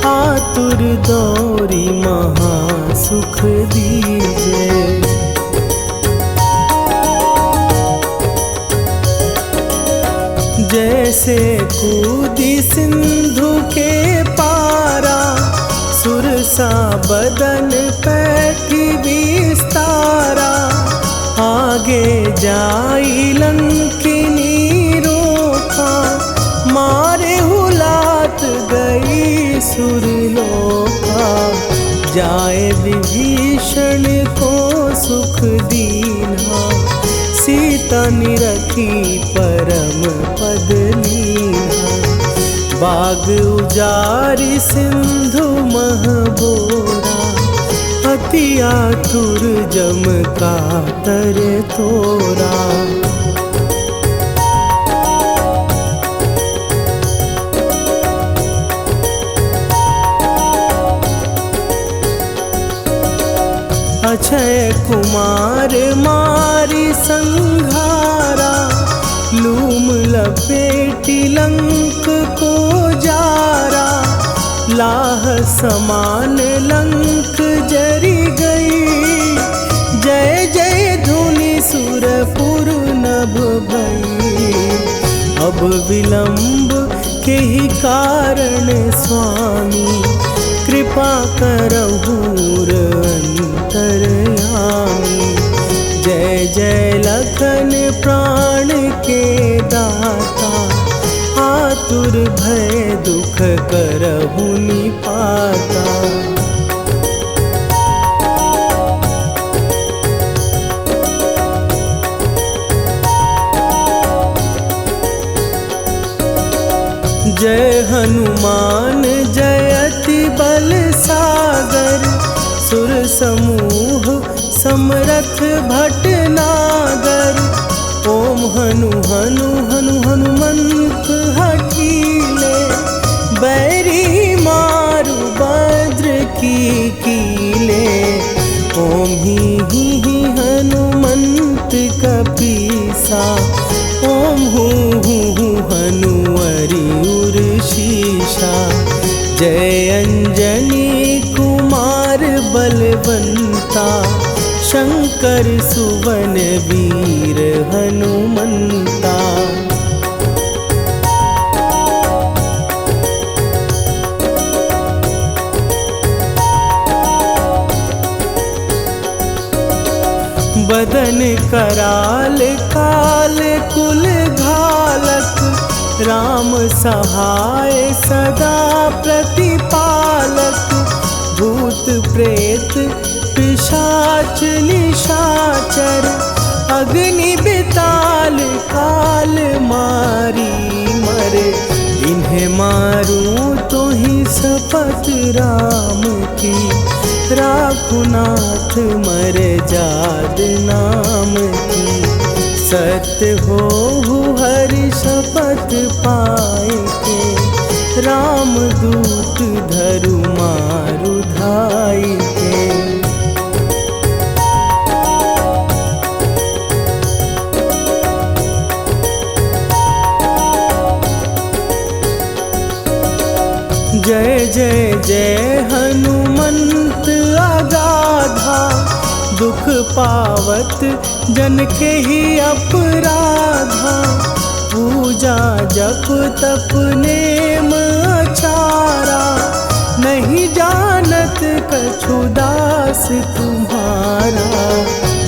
आतुर दौरी महासुख दीजिए। जैसे कूदी सिंधु के पारा, सुरसा बदन पैठी विस्तारा। आगे जाई लंकिनी रोका, मारे हुलात गई सुरलोका। जाए विभीषण को सुख दीना, सीता निरखी परम पद लीना। बाग उजारि सिंधु मह बोरा, अति आतुर जम कातर तोरा। अक्षय कुमार मारी संघारा, लूम लपेटी लंक को जारा। लाह समान लंक जरी गई, जय जय धुनि सुरपुर नभ भई। अब विलंब के ही कारण स्वामी, कृपा करहु अंतरयामी। जय जय लखन प्राण के दाता, आतुर भय दुख करहु निपाता। जय हनुमान जयति बल सागर, सुर समूह समरथ भटनागर। ओम हनु हनु हनु हनुमंत हठीले, बैरी मारु भद्र की कीले। ओम ही हनुमंत कपीसा, ओम हूँ हनुअरि उर शीशा। जय अंजनी कुमार बलवंता, शंकर सुवन वीर हनुमंता। बदन कराल काल कुल घालक, राम सहाय सदा प्रतिपालक। भूत प्रेत पिशाच निशाचर, अग्नि बिताल काल मारी मरे। इन्हें मारूं तो ही शपथ राम की, राखुनाथ मर जाद नाम की। सत्य हो हरि शपथ पाए के, राम दूत धरु मारु धाई के। जय जय जय हनुमंत अगाधा, दुख पावत जन के ही अपराधा। पूजा जप तप नेम अचारा, नहीं जानत कछु दास तुम्हारा।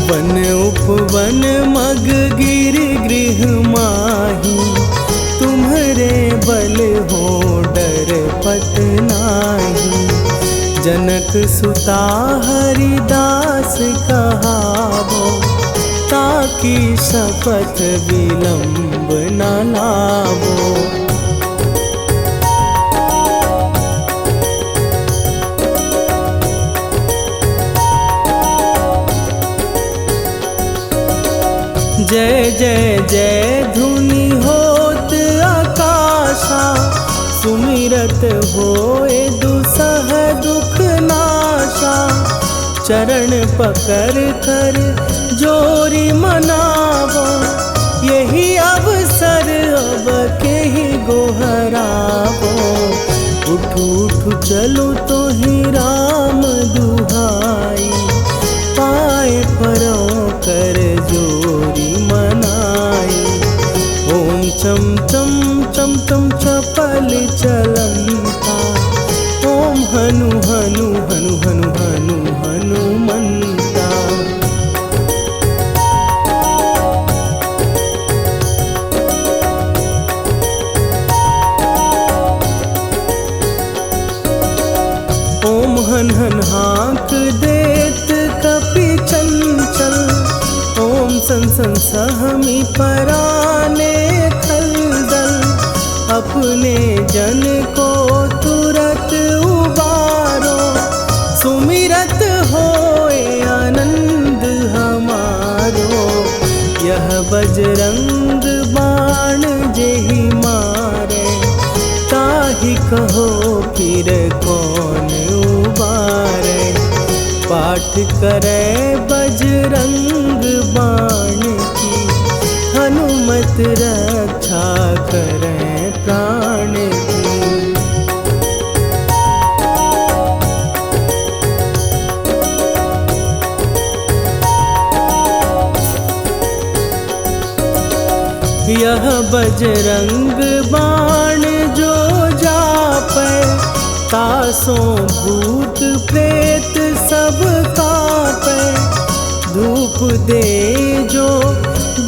वन उपवन मग गिर गृह माही, तुम्हरे बल हो डर पत नाही। जनक सुता हरिदास कहावो, ताकि शपथ विलंब न लावो। जय जय जय धुनि होत आकाशा, सुमिरत होए दुसह दुख नाशा। चरण पकड़ कर जोरी मनावो, यही अवसर अब के ही गोहरावो। उठ उठ चलो तो ही राम दुहाई, पाए परों कर जोरी मनाई। ओम चम चम चम सहमी पराने खलदल, अपने जन को तुरत उबारो। सुमिरत होए आनंद हमारो, यह बजरंग बाण जेहि मारे। ताहि कहो फिर कौन उबारे, पाठ करे बजरंग बाण की। हनुमत रक्षा करे प्राण की। यह बजरंग बाण जो जापै, तासों भूत प्रेत सब कापै। धूप दे जो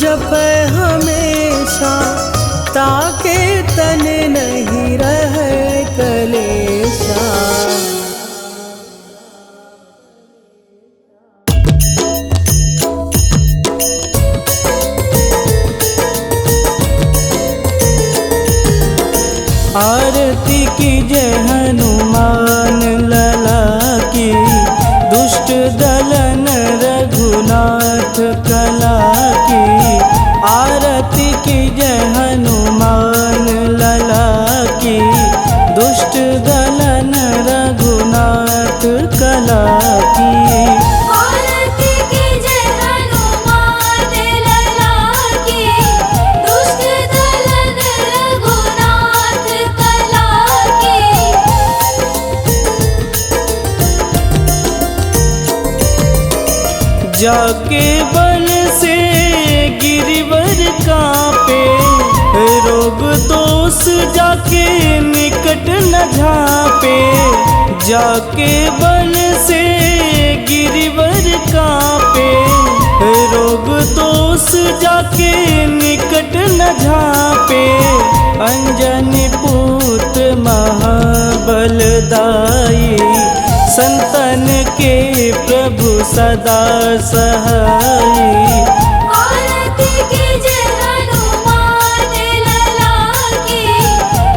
जपै हमेशा, ताके तन नहीं रहे कलेशा। आरती कीजय हनुमान लला की, दुष्ट दलन रघुनाथ कला की। आरती कीजय हनुमान लला की, दुष्ट दलन रघुनाथ कला की। आरती कीजय हनुमान लला की, दुष्ट दलन रघुनाथ कला की। जाके बल से गिरिवर कापे, रोग दोष जाके निकट न झापे। जाके बल से गिरिवर कापे, रोग दोष जाके निकट न झापे। अंजनी पूत महाबलदाई, संतन के प्रभु सदा सहाई। आरती कीजय हनुमान लला की,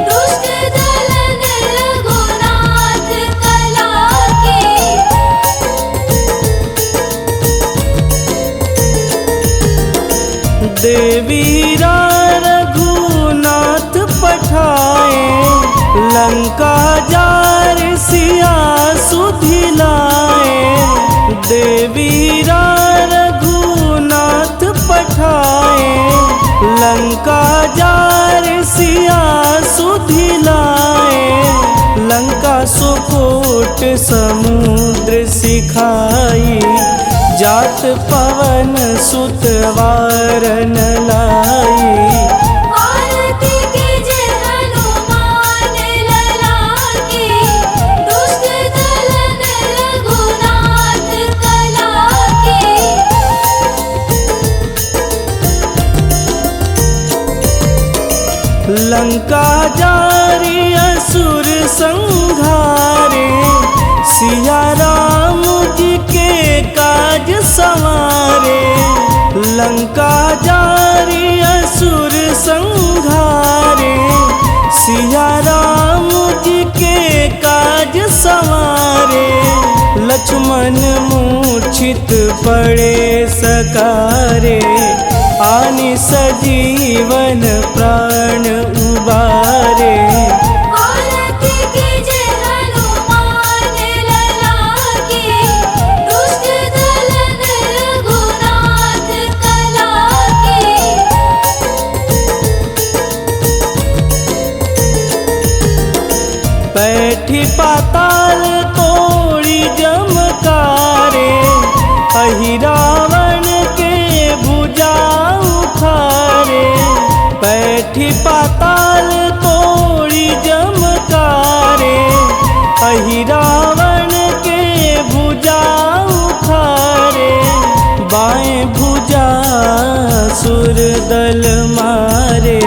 दुष्ट दलन रघुनाथ कला की। देवीरा रघुनाथ पठाए, लंका जार सिया सुधिलाए। देवीरा रघुनाथ पठाए, लंका जार सिया सुधिलाए। लंका सुकोट समुद्र सिखाई, जात पवन सुत वारन लाई। आरती कीजय हनुमान लला की, दुष्ट दलन रघुनाथ कला की। लंका जारी असुर संहारे, सिया राम जी के काज संवारे। लंका जारी असुर संहारे, सिया राम जी के काज संवारे। लक्ष्मण मूर्छित पड़े सकारे, आनि सजीवन प्राण उबारे। आरती कीजय हनुमान लला की, दुष्ट दलन रघुनाथ कला की। बैठी पाताल तोड़ी जमकारे, अहि रावण के भुजा उखारे। बैठी पाताल तोड़ी जमकारे, अहि रावण के भुजा उखारे। बाएं भुजा सुर दल मारे,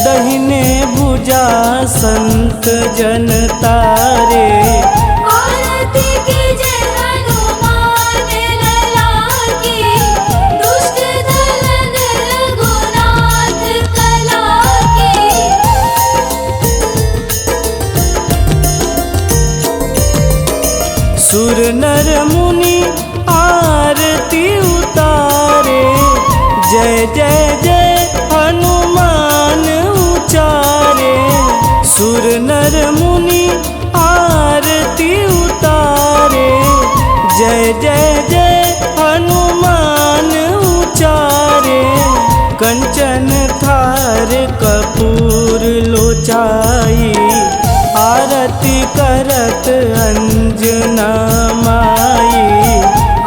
दहिने भुजा संत जन तारे। आरती कीजय हनुमान लला की, दुष्ट सुर नर मुनि आरती उतारे, जय जय जय हनुमान उचारे। कंचन थार कपूर लोचाई, आरती करत अंजना माई।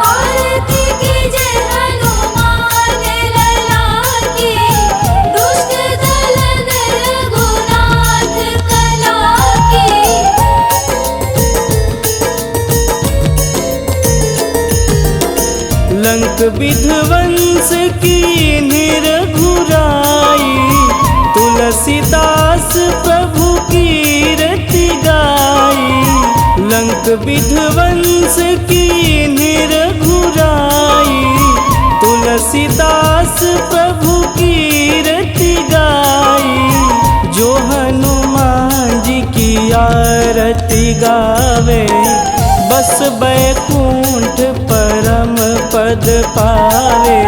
आरती कीजे हनुमान लला की, दुष्ट दलन रघुनाथ कला की। लंक विध्वंस की घुराई, तुलसीदास प्रभु कीरति गाई। लंक विध्वंस की घुराई, तुलसीदास प्रभु कीरति गाई। जो हनुमान जी की आरती गावे, बस बैकुंठ परम पद पावे।